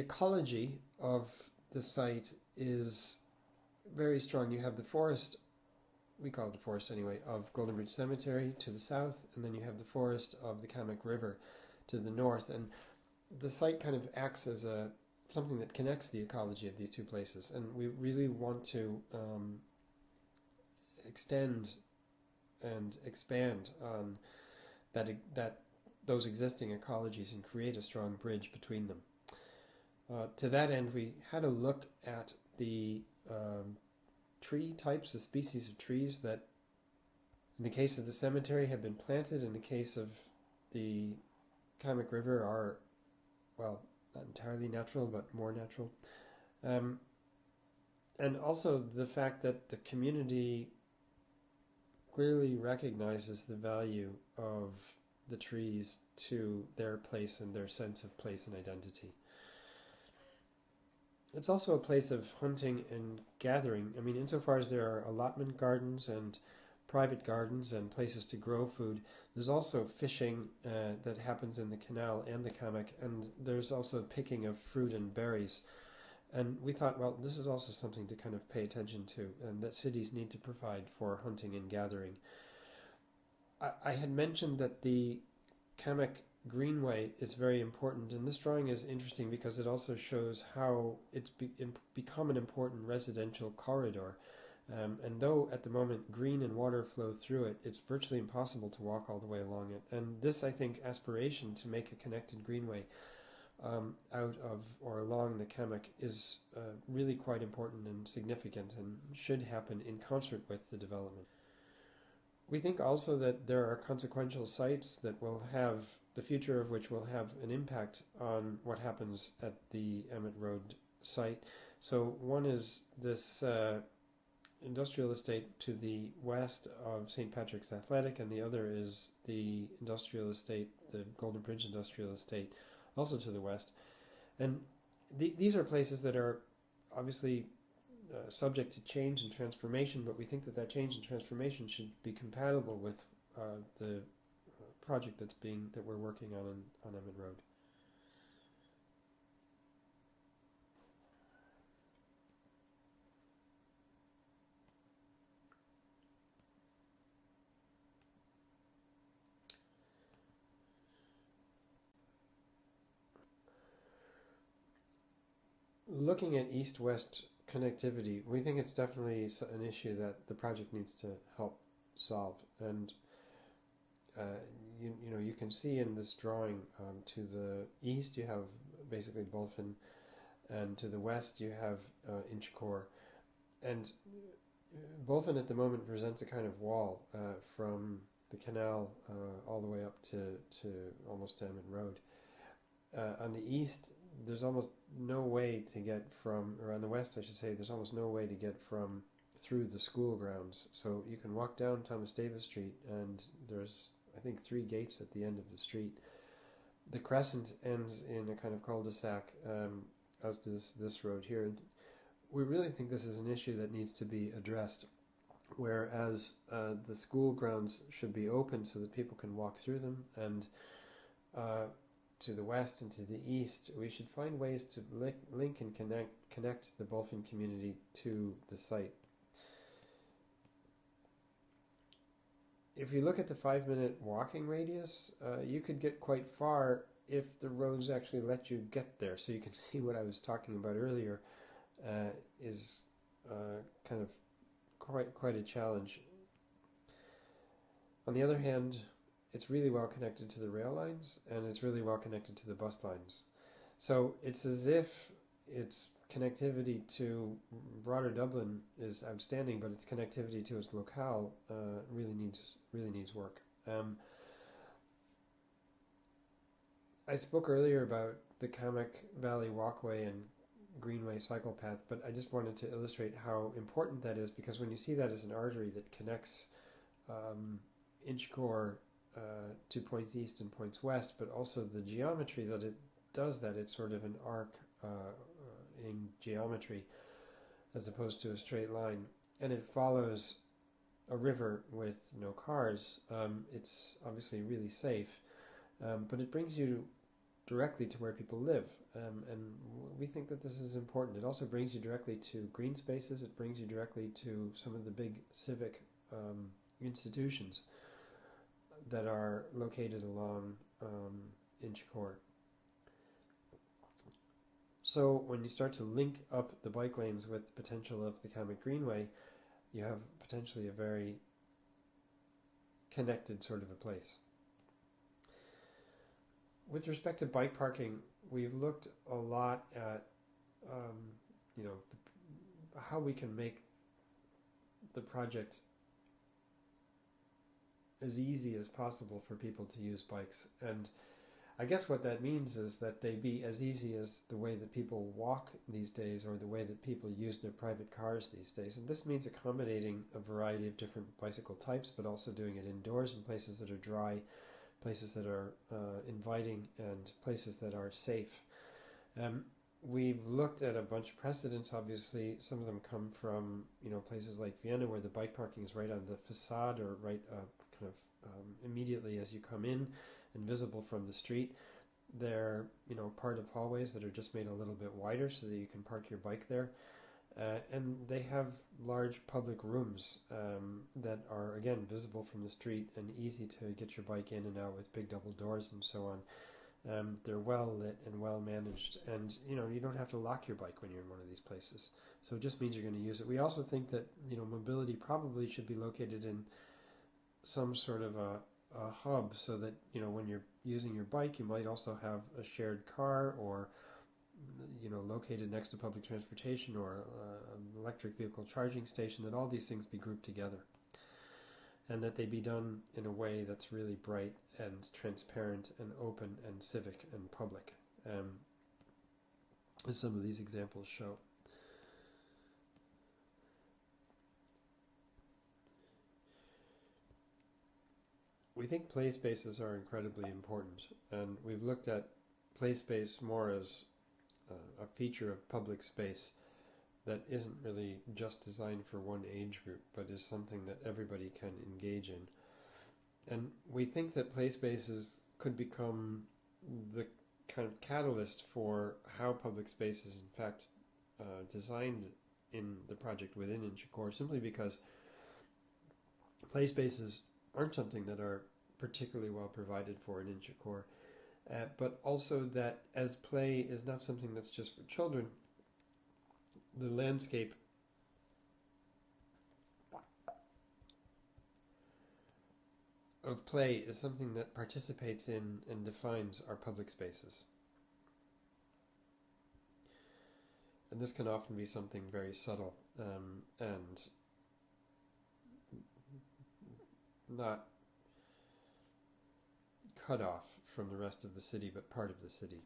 The ecology of the site is very strong. You have the forest, we call it the forest anyway, of Golden Bridge Cemetery to the south, and then you have the forest of the Kamek River to the north. And the site kind of acts as something that connects the ecology of these two places. And we really want to extend and expand on that those existing ecologies and create a strong bridge between them. To that end, we had a look at the tree types, the species of trees that, in the case of the cemetery, have been planted. In the case of the Kamek River, are, well, not entirely natural, but more natural. And also the fact that the community clearly recognizes the value of the trees to their place and their sense of place and identity. It's also a place of hunting and gathering. I mean, insofar as there are allotment gardens and private gardens and places to grow food, there's also fishing that happens in the canal and the Kamek, and there's also picking of fruit and berries. And we thought, well, this is also something to kind of pay attention to, and that cities need to provide for hunting and gathering. I had mentioned that the Kamek Greenway is very important, and this drawing is interesting because it also shows how it's become an important residential corridor. And though at the moment green and water flow through it, it's virtually impossible to walk all the way along it. And this, I think, aspiration to make a connected greenway out of or along the Kamek is really quite important and significant and should happen in concert with the development. We think also that there are consequential sites that will have, the future of which will have an impact on what happens at the Emmett Road site. So one is this industrial estate to the west of St. Patrick's Athletic, and the other is the industrial estate, the Golden Bridge Industrial Estate, also to the west. And these are places that are obviously subject to change and transformation, but we think that change and transformation should be compatible with the project that we're working on Emmett Road. Looking at east-west connectivity, we think it's definitely an issue that the project needs to help solve. And you can see in this drawing, to the east you have basically Bulfin, and to the west you have Inchicore. And Bulfin at the moment presents a kind of wall from the canal all the way up to almost to Emmett Road. On the east, there's almost no way to get from, or on the west I should say, there's almost no way to get from through the school grounds. So you can walk down Thomas Davis Street and there's, I think, 3 gates at the end of the street. The crescent ends in a kind of cul-de-sac, as does this road here. And we really think this is an issue that needs to be addressed, whereas the school grounds should be open so that people can walk through them, and to the west and to the east, we should find ways to link and connect the Bulfin community to the site. If you look at the 5-minute walking radius, you could get quite far if the roads actually let you get there. So you can see what I was talking about earlier is kind of quite a challenge. On the other hand, it's really well connected to the rail lines, and it's really well connected to the bus lines. So it's as if its connectivity to broader Dublin is outstanding, but its connectivity to its locale really needs work. I spoke earlier about the Kamek Valley Walkway and Greenway cycle path, but I just wanted to illustrate how important that is, because when you see that as an artery that connects Inchicore to points east and points west, but also the geometry that it does, that it's sort of an arc in geometry as opposed to a straight line, and it follows a river with no cars. It's obviously really safe, but it brings you directly to where people live. And we think that this is important. It also brings you directly to green spaces. It brings you directly to some of the big civic institutions that are located along Inchicore. So when you start to link up the bike lanes with the potential of the Kamek Greenway, you have potentially a very connected sort of a place. With respect to bike parking, we've looked a lot at how we can make the project as easy as possible for people to use bikes. And I guess what that means is that they be as easy as the way that people walk these days or the way that people use their private cars these days. And this means accommodating a variety of different bicycle types, but also doing it indoors in places that are dry, places that are inviting, and places that are safe. We've looked at a bunch of precedents. Obviously, some of them come from places like Vienna, where the bike parking is right on the facade or right immediately as you come in and visible from the street. They're part of hallways that are just made a little bit wider so that you can park your bike there. And they have large public rooms that are, again, visible from the street and easy to get your bike in and out with big double doors and so on. They're well lit and well managed, and you don't have to lock your bike when you're in one of these places. So it just means you're going to use it. We also think that mobility probably should be located in some sort of a hub, so that when you're using your bike, you might also have a shared car, or located next to public transportation, or an electric vehicle charging station. That all these things be grouped together, and that they be done in a way that's really bright and transparent and open and civic and public, as some of these examples show. We think play spaces are incredibly important, and we've looked at play space more as a feature of public space that isn't really just designed for one age group, but is something that everybody can engage in. And we think that play spaces could become the kind of catalyst for how public space is in fact designed in the project within Inchicore, simply because play spaces aren't something that are particularly well provided for in Inchicore, but also that as play is not something that's just for children, the landscape of play is something that participates in and defines our public spaces. And this can often be something very subtle and not cut off from the rest of the city, but part of the city.